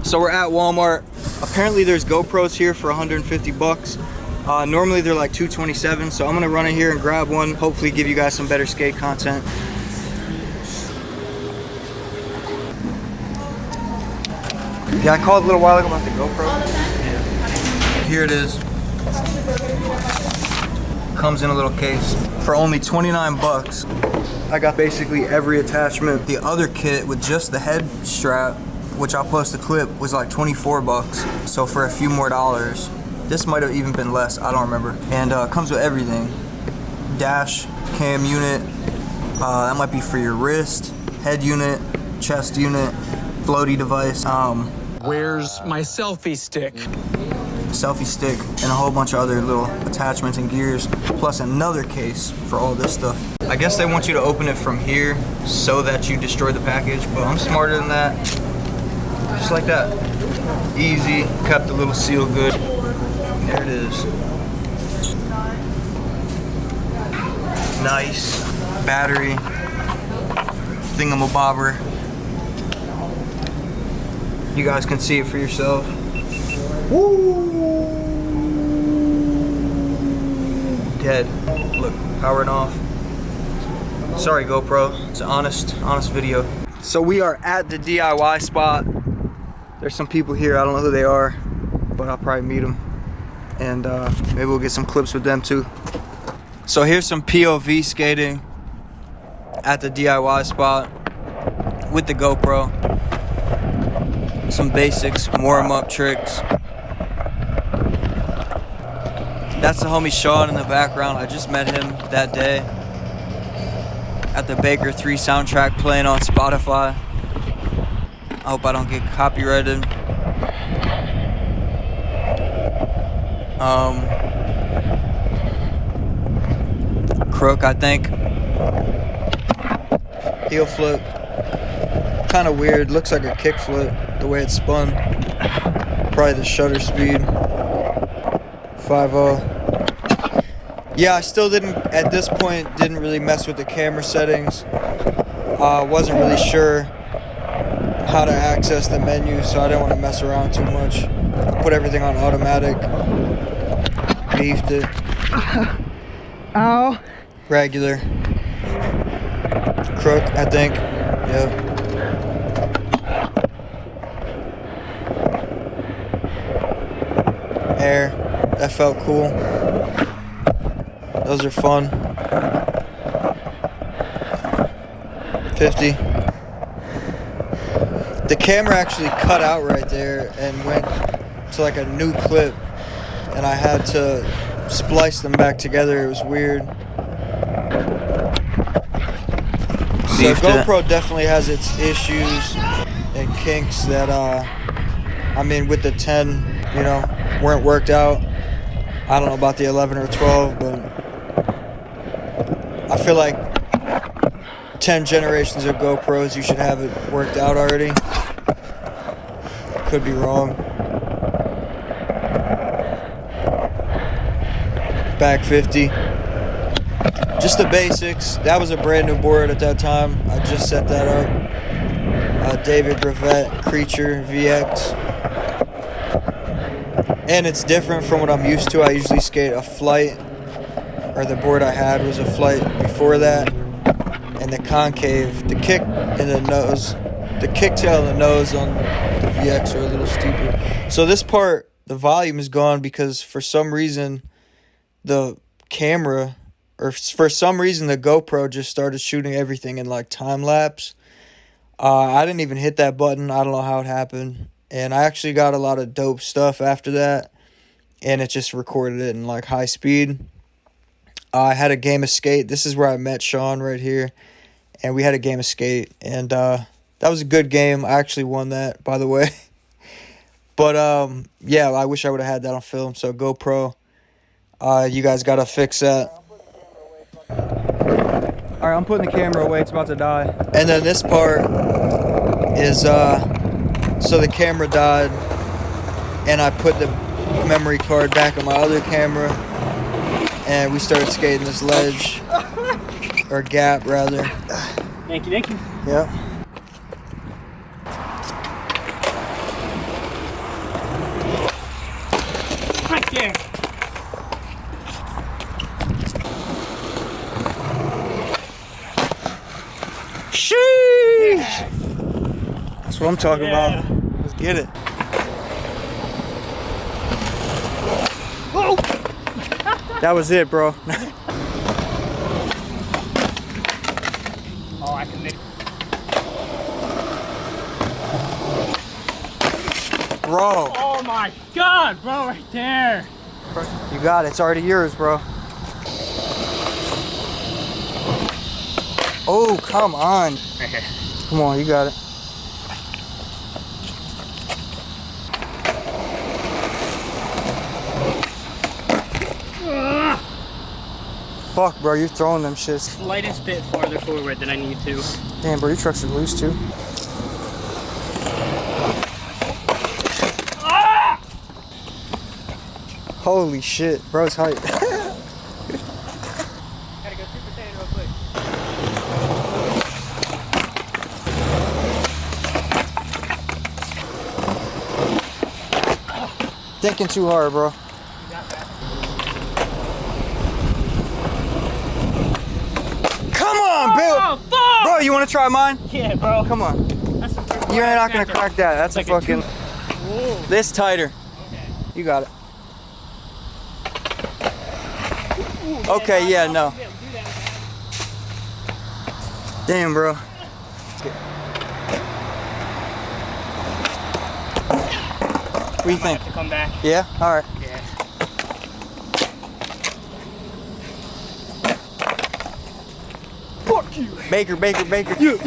So we're at Walmart. Apparently there's GoPros here for 150 bucks. Normally they're like 227, so I'm gonna run in here and grab one. Hopefully give you guys some better skate content. Yeah, I called a little while ago about the GoPro. Yeah. Here it is. Comes in a little case for only 29 bucks. I got basically every attachment. The other kit with just the head strap, which I'll post a clip, was like 24 bucks. So for a few more dollars, this might have even been less, I don't remember. And comes with everything. Dash cam unit, that might be for your wrist, head unit, chest unit, floaty device. Where's my selfie stick? Selfie stick, and a whole bunch of other little attachments and gears, plus another case for all this stuff. I guess they want you to open it from here so that you destroy the package, but I'm smarter than that. Just like that. Easy, kept the little seal good. There it is. Nice battery thingamabobber. You guys can see it for yourself. Woo! Dead. Look, powering off. Sorry GoPro, it's an honest video. So we are at the DIY spot. There's some people here, I don't know who they are, but I'll probably meet them. And maybe we'll get some clips with them too. So here's some POV skating at the DIY spot with the GoPro. Some basics, warm-up tricks. That's the homie Sean in the background. I just met him that day at the Baker 3 soundtrack playing on Spotify. I hope I don't get copyrighted. Crook, I think. Heel flip. Kind of weird. Looks like a kick flip the way it's spun. Probably the shutter speed. 5.0. Yeah, I still at this point, didn't really mess with the camera settings. Wasn't really sure how to access the menu, so I didn't want to mess around too much. I put everything on automatic. Beefed it. Ow. Regular. Crook, I think. Yep. Air. That felt cool. Those are fun. 50. The camera actually cut out right there and went to like a new clip, and I had to splice them back together. It was weird. So GoPro definitely has its issues and kinks that I mean, with the 10, you know, weren't worked out. I don't know about the 11 or 12, but I feel like 10 generations of GoPros, you should have it worked out already. Could be wrong. Back 50. Just the basics. That was a brand new board at that time. I just set that up. David Gravette Creature VX. And it's different from what I'm used to. I usually skate a flight, or the board I had was a flight before that. And the concave, the kick in the nose, the kicktail and the nose on the VX are a little steeper. So this part, the volume is gone because for some reason the camera, or for some reason the GoPro just started shooting everything in like time lapse. I didn't even hit that button. I don't know how it happened. And I actually got a lot of dope stuff after that, and it just recorded it in like high speed. I had a game of skate. This is where I met Sean right here, and we had a game of skate, and that was a good game. I actually won that, by the way. But yeah, I wish I would have had that on film. So GoPro, you guys gotta fix that. All right, I'm putting the camera away. It's about to die. And then this part is so the camera died, and I put the memory card back on my other camera, and we started skating this ledge, or gap rather. Thank you. Yep. That's what I'm talking about. Let's get it. Whoa! That was it, bro. Oh, I can make. Bro. Oh my God, bro, right there. You got it. It's already yours, bro. Oh, come on. Come on, you got it. Fuck, bro, you're throwing them shits. Slightest bit farther forward than I need to. Damn, bro, your trucks are loose too. Ah! Holy shit, bro's hype. Gotta go Super Saiyan real quick. Thinking too hard, bro. You got that. Come on, Bill. Oh, fuck! Bro, you want to try mine? Yeah, bro. Come on. That's the first You're one I not gonna snapped crack that. That's Like a fucking. Whoa. This tighter. Okay. You got it. Ooh, Okay, yeah, no. Do that, man. Damn, bro. What do you Might think? have to come back. Yeah? All right. Yeah. Fuck you. Baker, Baker, Baker. You.